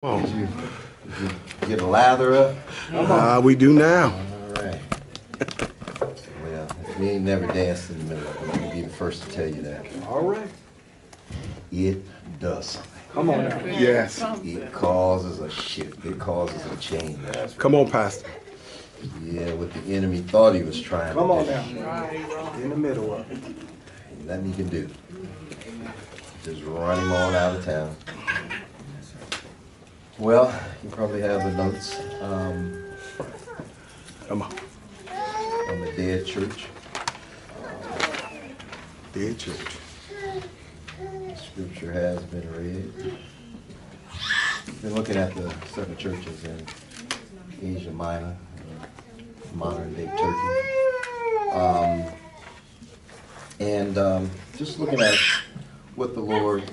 Did you get a lather up? We do now. All right. Well, if you ain't never danced in the middle of it, I'm going to be the first to tell you that. All right. It does something. Come on now. Yes. It causes a shift. It causes a change. Come on, Pastor. Yeah, what the enemy thought he was trying Come to on do. now. In the middle of it. Ain't nothing he can do. Just run him on out of town. Well, you probably have the notes Come on. on the dead church. Dead church. Scripture has been read. Been looking at the seven churches in Asia Minor, modern day Turkey, and just looking at what the Lord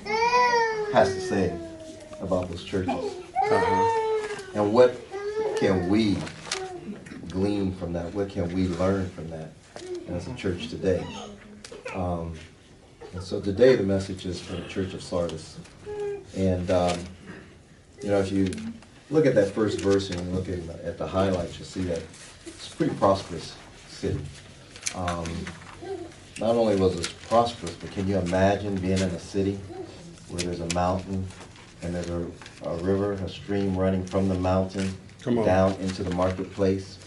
has to say about those churches, and what can we glean from that? What can we learn from that as a church today? And so today the message is for the Church of Sardis. And, you know, if you look at that first verse and you look at the highlights, you'll see that it's a pretty prosperous city. Not only was it prosperous, but can you imagine being in a city where there's a mountain and there's a river, a stream running from the mountain down into the marketplace,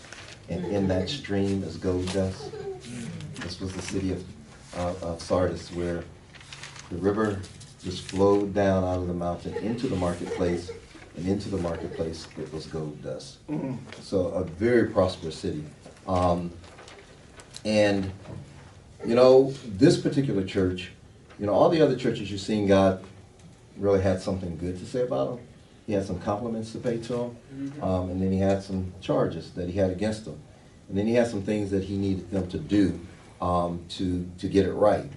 and in that stream is gold dust? This was the city of Sardis, where the river just flowed down out of the mountain into the marketplace, and into the marketplace it was gold dust. So a very prosperous city. And you know, this particular church, you know, all the other churches you've seen, God really had something good to say about them. He had some compliments to pay to them, and then he had some charges that he had against them. And then he had some things that he needed them to do to get it right.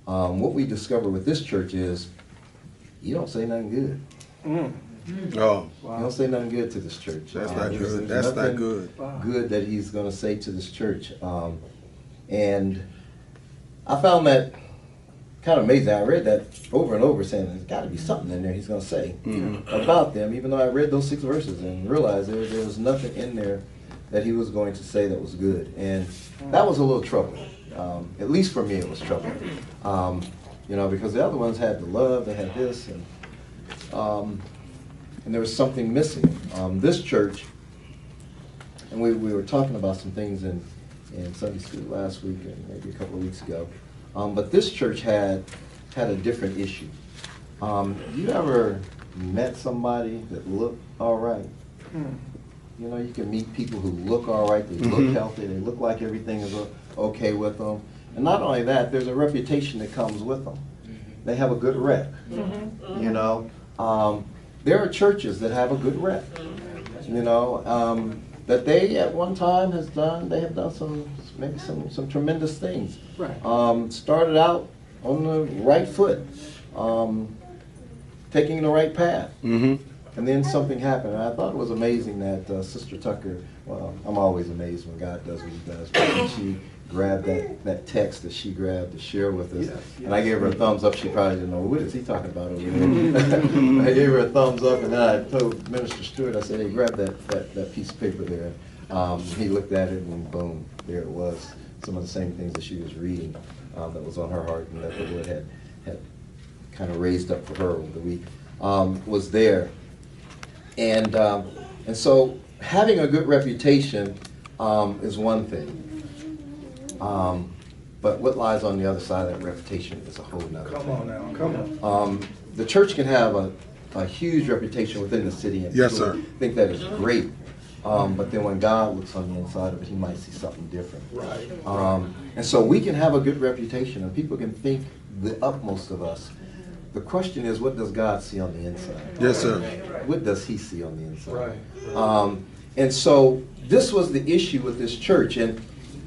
What we discover with this church is, you don't say nothing good. Oh, You don't say nothing good to this church. that's not There's good. That's not nothing good. good that he's going to say to this church. And I found that kind of amazing. I read that over and over, saying there's got to be something in there he's going to say about them, even though I read those 6 verses and realized there was nothing in there that he was going to say that was good. And that was a little troubling. At least for me it was troubling. You know, because the other ones had the love, they had this, and there was something missing. This church, and we were talking about some things in Sunday school last week and maybe a couple of weeks ago, but this church had a different issue. You ever met somebody that looked all right? You know, you can meet people who look all right, they look healthy, they look like everything is okay with them. And not only that, there's a reputation that comes with them. They have a good rep. You know, there are churches that have a good rep. You know, that they at one time have done some tremendous things. Right. Started out on the right foot, taking the right path. And then something happened. And I thought it was amazing that Sister Tucker, well, I'm always amazed when God does what he does, but when she grabbed that text that she grabbed to share with us, and I gave her a thumbs up. She probably didn't know, what is he talking about over there? I gave her a thumbs up, and then I told Minister Stewart, I said, hey, grab that piece of paper there. He looked at it, and boom, there it was. Some of the same things that she was reading that was on her heart, and that the Lord had kind of raised up for her over the week, was there. And so having a good reputation is one thing. But what lies on the other side of that reputation is a whole nother thing. Come on now. Come on. The church can have a huge reputation within the city, and Yes, people sir. think that is great. But then when God looks on the inside of it, he might see something different. Right. And so we can have a good reputation, and people can think the utmost of us. The question is, what does God see on the inside? Yes, sir. What does he see on the inside? Right. And so this was the issue with this church. And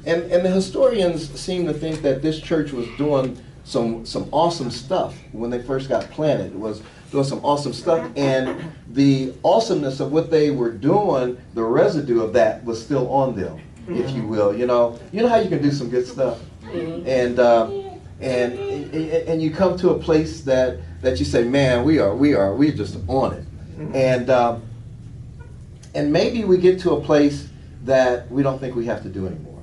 the historians seem to think that this church was doing some awesome stuff when they first got planted. It was doing some awesome stuff. And the awesomeness of what they were doing, the residue of that was still on them, if you will. You know how you can do some good stuff? And you come to a place that you say, man, we're just on it. And maybe we get to a place that we don't think we have to do anymore.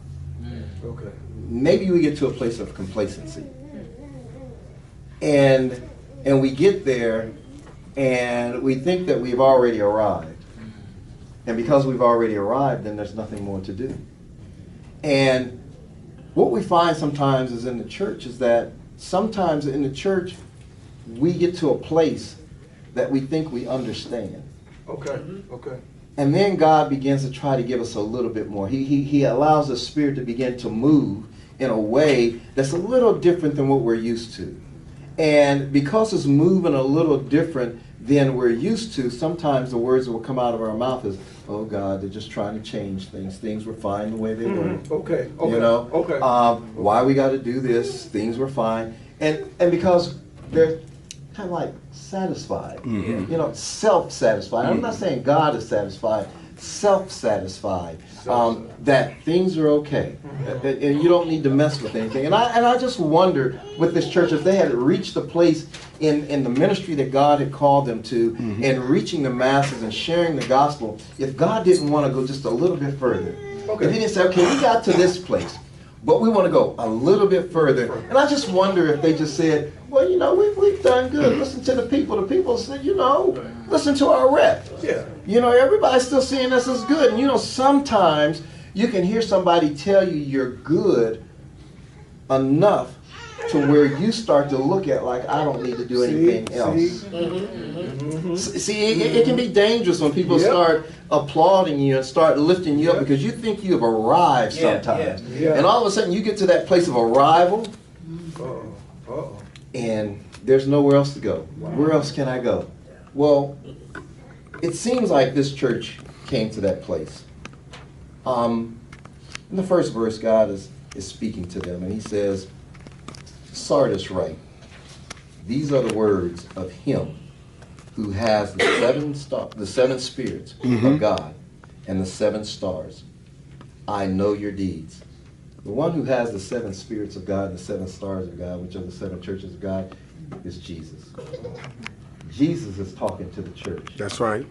Okay. Maybe we get to a place of complacency. And we get there and we think that we've already arrived. And because we've already arrived, then there's nothing more to do. And what we find sometimes is in the church is that sometimes in the church we get to a place that we think we understand. Okay. Okay. And then God begins to try to give us a little bit more. He allows the Spirit to begin to move in a way that's a little different than what we're used to. And because it's moving a little different than we're used to, sometimes the words that will come out of our mouth is, oh God, they're just trying to change things. Things were fine the way they were. Okay. Okay. You know? Okay. Why we got to do this? Things were fine. And because they're kind of like satisfied, you know, self-satisfied. I'm not saying God is satisfied, self-satisfied, that things are okay, and you don't need to mess with anything. And I just wondered with this church if they had reached a place in the ministry that God had called them to, and reaching the masses and sharing the gospel, if God didn't want to go just a little bit further. Okay. If he didn't say, okay, we got to this place, but we want to go a little bit further. And I just wonder if they just said, well, you know, we've done good. Listen to the people. The people said, you know, listen to our rep. Yeah. You know, everybody's still seeing us as good. And, you know, sometimes you can hear somebody tell you you're good enough to where you start to look at like, I don't need to do anything else. See, it can be dangerous when people start applauding you and start lifting you up because you think you have arrived sometimes. Yeah. And all of a sudden you get to that place of arrival Uh-oh. and there's nowhere else to go. Where else can I go? Well, it seems like this church came to that place. In the first verse, God is speaking to them, and he says, Sardis write, these are the words of him who has the seven spirits of God and the 7 stars. I know your deeds. The one who has the 7 spirits of God and the 7 stars of God, which are the 7 churches of God, is Jesus. Jesus is talking to the church. That's right.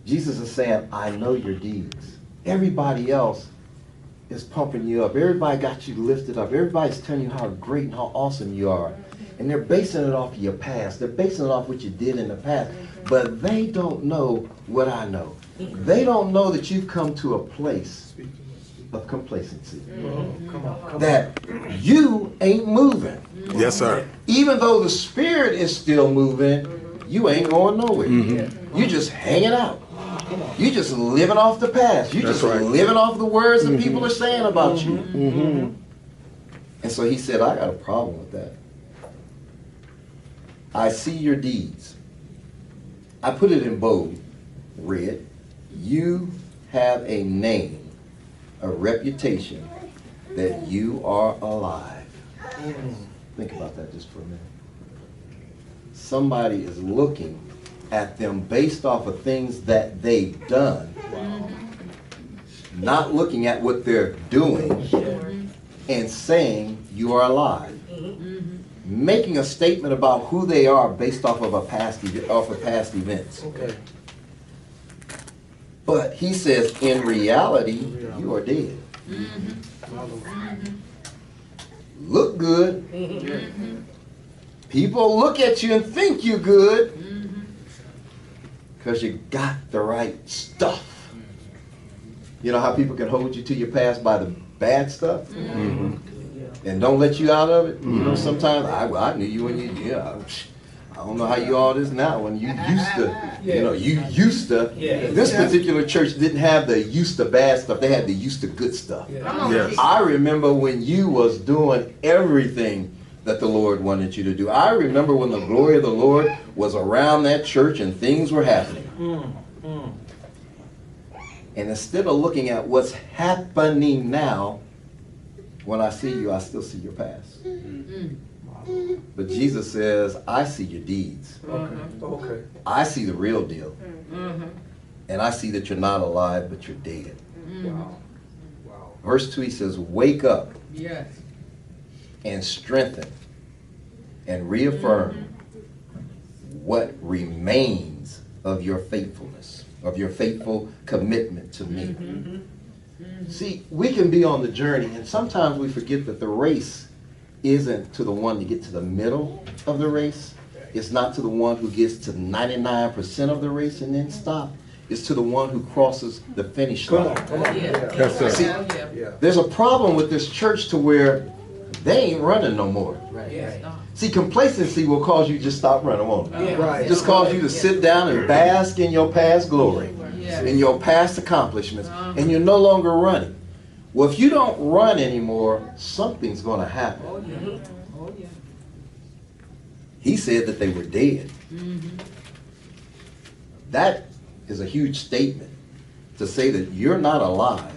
Jesus is saying, I know your deeds. Everybody else is pumping you up. Everybody got you lifted up. Everybody's telling you how great and how awesome you are. And they're basing it off of your past. They're basing it off what you did in the past. But they don't know what I know. They don't know that you've come to a place of complacency. Come on. That you ain't moving. Yes, sir. Even though the Spirit is still moving, you ain't going nowhere. You just hanging out. You just living off the past. You That's just right. living off the words that people are saying about you. And so he said, I got a problem with that. I see your deeds. I put it in bold, red. You have a name, a reputation that you are alive. Think about that just for a minute. Somebody is looking at them based off of things that they've done, not looking at what they're doing and saying you are alive. Making a statement about who they are based off of past events. Okay. But he says, in reality, you are dead. Look good. People look at you and think you're good because you got the right stuff. You know how people can hold you to your past by the bad stuff? And don't let you out of it? You know, sometimes I knew you when you, I don't know how you all this now. When you used to, this particular church didn't have the used to bad stuff. They had the used to good stuff. Yes. I remember when you was doing everything that the Lord wanted you to do. I remember when the glory of the Lord was around that church and things were happening. And instead of looking at what's happening now, when I see you, I still see your past. But Jesus says, I see your deeds. Okay. I see the real deal. And I see that you're not alive, but you're dead. Wow. Verse 2, he says, wake up Yes. and strengthen and reaffirm what remains of your faithfulness, of your faithful commitment to me. See, we can be on the journey, and sometimes we forget that the race isn't to the one to get to the middle of the race. It's not to the one who gets to 99% of the race and then stop. It's to the one who crosses the finish line. Come on. Yeah. Yes, sir. See, Yeah. there's a problem with this church to where they ain't running no more. Yeah. See, complacency will cause you to just stop running, won't it? Right. Just cause you to sit down and bask in your past glory, Yeah. in your past accomplishments, and you're no longer running. Well, if you don't run anymore, something's going to happen. Oh, yeah. Oh, yeah. He said that they were dead. That is a huge statement to say that you're not alive,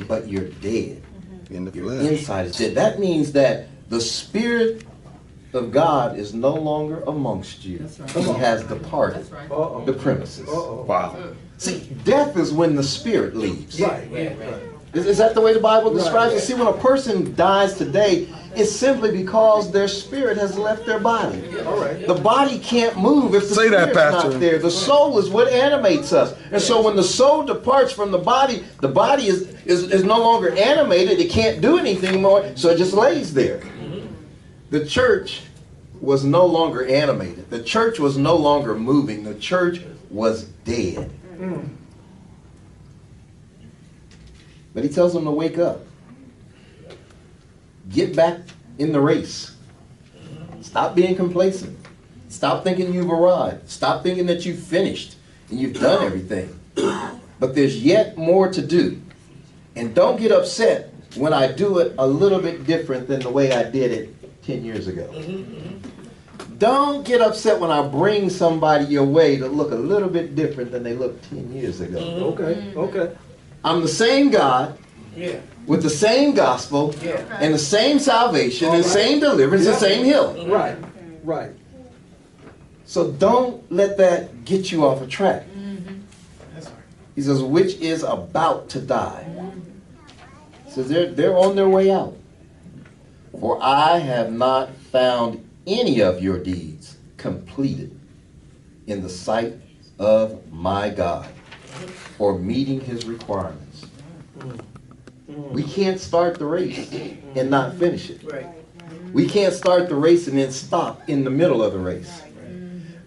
but you're dead. In the Your flesh. inside is dead. That means that the Spirit of God is no longer amongst you. That's right. He has departed That's right. Uh-oh. the premises. Uh-oh. Wow. See, death is when the spirit leaves. Right. Yeah. Is that the way the Bible describes it? Right. See, when a person dies today, it's simply because their spirit has left their body. All right. The body can't move if the Say that, spirit's Pastor. not there. The soul is what animates us. And so when the soul departs from the body is no longer animated. It can't do anything more, so it just lays there. The church was no longer animated. The church was no longer moving. The church was dead. But he tells them to wake up. Get back in the race. Stop being complacent. Stop thinking you've arrived. Stop thinking that you've finished and you've done everything. But there's yet more to do. And don't get upset when I do it a little bit different than the way I did it 10 years ago. Don't get upset when I bring somebody your way to look a little bit different than they looked 10 years ago. Okay. Okay. I'm the same God Yeah. with the same gospel Yeah. and the same salvation and the same deliverance and the same healing. Right. Right. So don't let that get you off a track. He says, which is about to die. He says they're on their way out. For I have not found any of your deeds completed in the sight of my God or meeting his requirements. We can't start the race and not finish it. Right. We can't start the race and then stop in the middle of the race,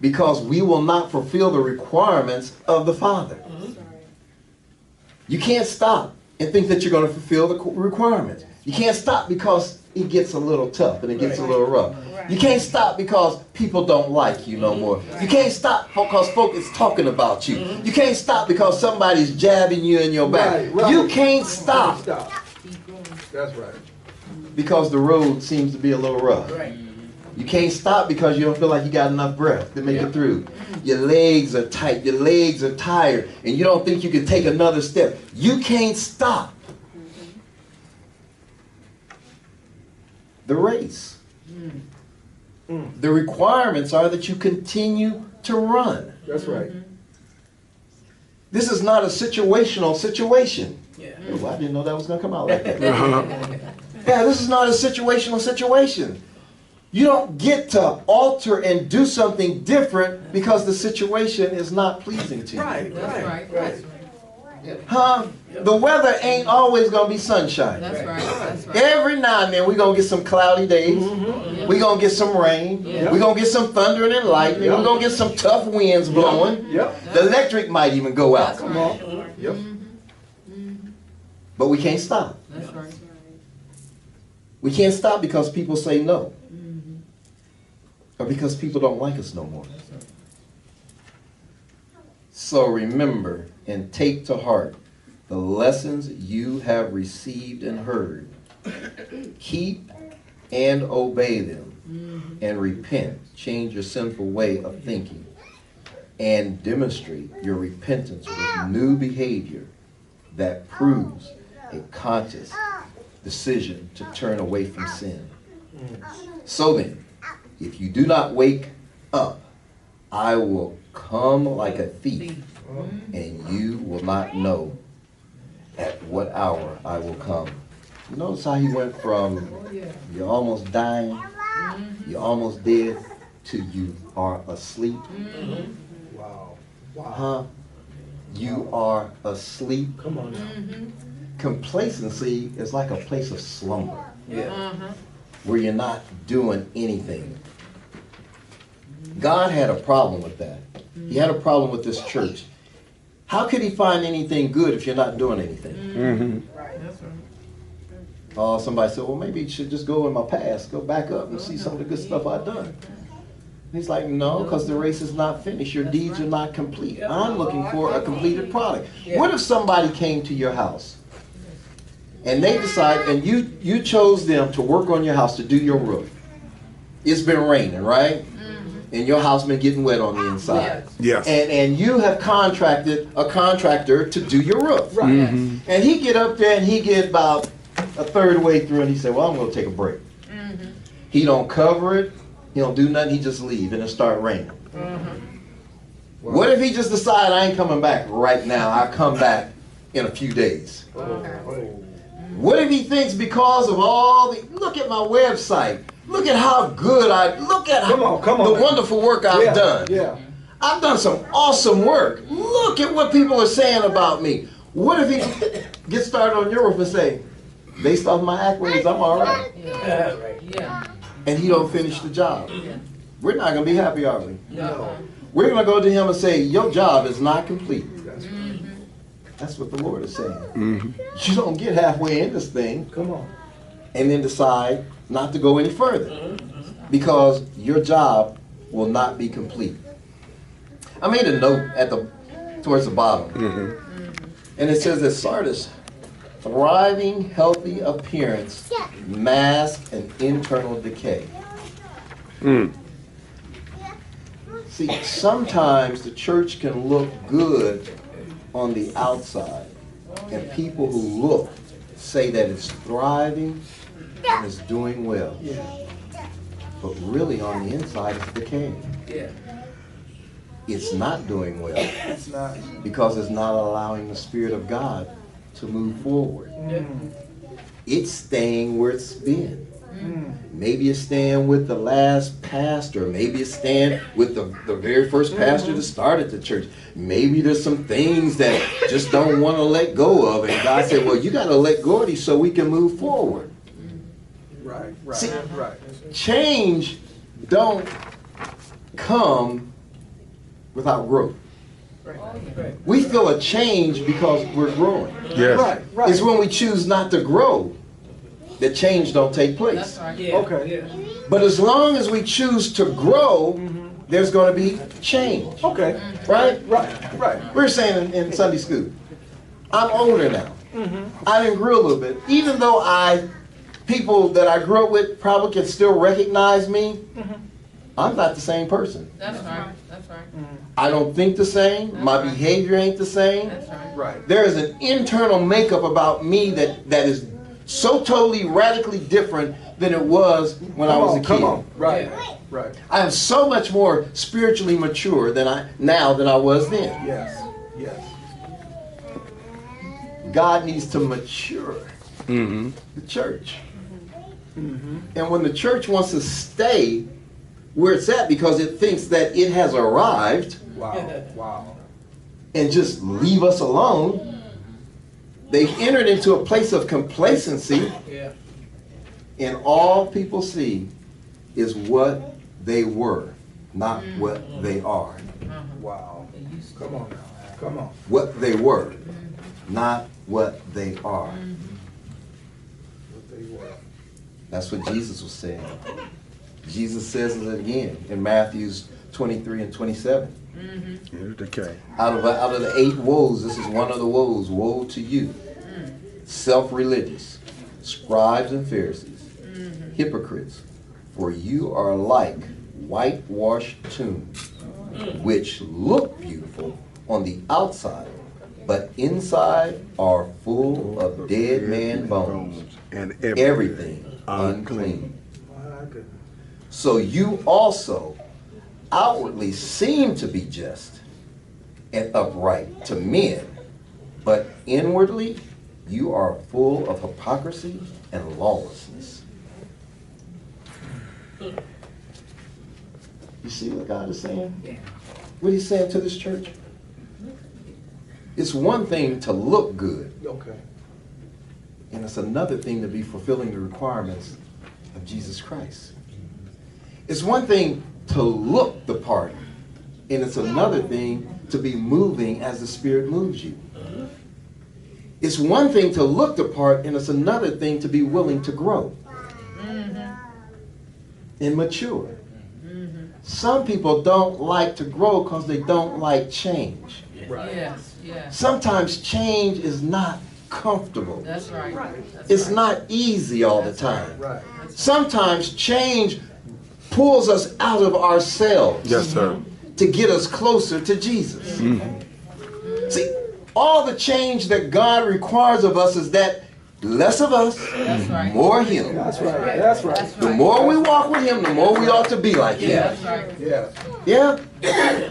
because we will not fulfill the requirements of the Father. You can't stop and think that you're going to fulfill the requirements. You can't stop because it gets a little tough and it gets a little rough. You can't stop because people don't like you no more. You can't stop because folk is talking about you. You can't stop because somebody's jabbing you in your back. Right. You can't stop Stop. That's right. because the road seems to be a little rough. Right. You can't stop because you don't feel like you got enough breath to make it through. Your legs are tight, your legs are tired, and you don't think you can take another step. You can't stop the race. The requirements are that you continue to run. That's right. This is not a situational situation. Yeah. Oh, I didn't know that was going to come out like that. Yeah, this is not a situational situation. You don't get to alter and do something different because the situation is not pleasing to you. Right. That's right. That's right. Huh? The weather ain't always going to be sunshine. That's right. That's right. Every now and then we're going to get some cloudy days. We're going to get some rain. Yeah. We're going to get some thunder and lightning. Yep. We're going to get some tough winds blowing. Yep. The electric might even go out. That's Come right. on. Yep. But we can't stop. That's right. We can't stop because people say no. Or because people don't like us no more. So remember and take to heart the lessons you have received and heard. Keep and obey them, and repent. Change your sinful way of thinking, and demonstrate your repentance with new behavior that proves a conscious decision to turn away from sin. So then, if you do not wake up, I will come like a thief, and you will not know at what hour I will come. You notice how he went from you're almost dying, you're almost dead, to you are asleep. Wow. Huh? You are asleep. Come on now. Mm-hmm. Complacency is like a place of slumber Yeah. where you're not doing anything. God had a problem with that. He had a problem with this church. How could he find anything good if you're not doing anything? Mm-hmm. That's right. Oh, somebody said, well, maybe you should just go in my past, go back up and see some of the good stuff I've done. And he's like, no, because the race is not finished. Your deeds are not complete. I'm looking for a completed product. What if somebody came to your house and they decide, and you chose them to work on your house, to do your roof? It's been raining, right? And your house been getting wet on the inside. Yes. And you have contracted a contractor to do your roof. Right. Mm-hmm. And he get up there and he get about a third way through and he said, well, I'm going to take a break. He don't cover it. He don't do nothing. He just leave and it start raining. What if he just decide I ain't coming back right now? I'll come back in a few days. What if he thinks because of all the, look at my website. Look at how good look at Come on, the man. wonderful work I've done. Yeah. I've done some awesome work. Look at what people are saying about me. What if he gets started on your roof and say, based off my accolades, I'm all right. Yeah. And he don't finish the job. We're not going to be happy, are we? No. We're going to go to him and say, your job is not complete. That's That's what the Lord is saying. Mm-hmm. You don't get halfway in this thing Come on. and then decide not to go any further because your job will not be complete. I made a note towards the bottom, and it says that Sardis, thriving, healthy appearance, masks an internal decay. See, sometimes the church can look good on the outside, and people who look say that it's thriving and it's doing well. But really on the inside it's decaying. It's not doing well It's not. because it's not allowing the Spirit of God to move forward. It's staying where it's been. Maybe it's staying with the last pastor. Maybe it's staying with the very first pastor that started the church. Maybe there's some things that just don't want to let go of. And God said, well, you got to let go of these so we can move forward. Right. See, Right. change don't come without growth. We feel a change because we're growing. Yes. Right. It's when we choose not to grow that change don't take place. That's right. Okay. But as long as we choose to grow, there's going to be change. Okay. Right? Right. We were saying in Sunday school, I'm older now. I didn't grow a little bit. Even though people that I grew up with probably can still recognize me, I'm not the same person. That's right. That's right. I don't think the same. My right. behavior ain't the same. That's right. Right. There is an internal makeup about me that is so totally radically different than it was when I was a kid. Come on. Right. Yeah. Right. I am so much more spiritually mature than I was then. Yes. Yes. God needs to mature the church. And when the church wants to stay where it's at because it thinks that it has arrived Wow. and just leave us alone, they've entered into a place of complacency, and all people see is what they were, not what they are. Wow. Come on now. Come on. What they were, not what they are. What they were. That's what Jesus was saying. Jesus says it again in Matthews 23 and 27. Decay. Out of the 8 woes, this is one of the woes. Woe to you, self-religious, scribes and Pharisees, hypocrites, for you are like whitewashed tombs, which look beautiful on the outside, but inside are full of dead man bones, And everything unclean. My goodness. So you also outwardly seem to be just and upright to men, but inwardly you are full of hypocrisy and lawlessness. You see what God is saying? What he's saying to this church? It's one thing to look good, Okay. and it's another thing to be fulfilling the requirements of Jesus Christ. It's one thing to look the part, and it's another thing to be moving as the Spirit moves you. It's one thing to look the part, and it's another thing to be willing to grow and mature. Some people don't like to grow because they don't like change. Right. Yes, yes. Sometimes change is not comfortable. That's right. That's It's right. not easy all the time. Right. Sometimes change pulls us out of ourselves Yes, sir. to get us closer to Jesus. See, all the change that God requires of us is that less of us, That's right. more Him. That's right. That's right. The more we walk with Him, the more we ought to be like Yeah, Him. that's right. Yeah. Yeah?